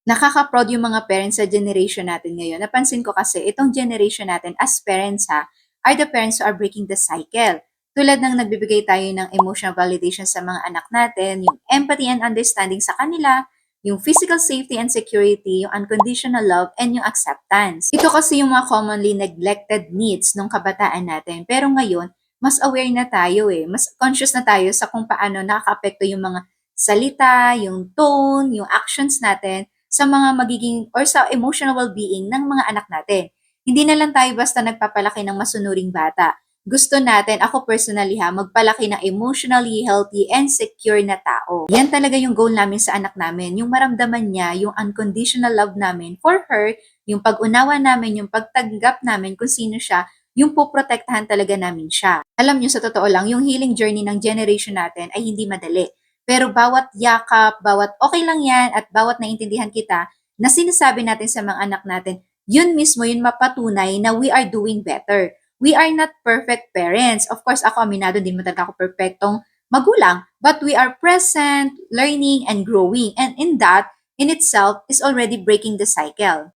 Nakaka-proud yung mga parents sa generation natin ngayon. Napansin ko kasi itong generation natin as parents are the parents who are breaking the cycle. Tulad ng nagbibigay tayo ng emotional validation sa mga anak natin, yung empathy and understanding sa kanila, yung physical safety and security, yung unconditional love, and yung acceptance. Ito kasi yung mga commonly neglected needs ng kabataan natin. Pero ngayon, mas aware na tayo mas conscious na tayo sa kung paano nakaka-apekto yung mga salita, yung tone, yung actions natin sa mga magiging or sa emotional well-being ng mga anak natin. Hindi na lang tayo basta nagpapalaki ng masunuring bata. Gusto natin, ako personally magpalaki ng emotionally healthy and secure na tao. Yan talaga yung goal namin sa anak namin, yung maramdaman niya yung unconditional love namin for her, yung pag-unawa namin, yung pagtanggap namin kung sino siya, yung poprotektahan talaga namin siya. Alam niyo, sa totoo lang, yung healing journey ng generation natin ay hindi madali. Pero bawat yakap, bawat okay lang yan, at bawat naintindihan kita na sinasabi natin sa mga anak natin, yun mismo yun mapatunay na we are doing better. We are not perfect parents. Of course, ako aminado din mo talaga ako perfectong magulang. But we are present, learning, and growing. And in that, in itself, is already breaking the cycle.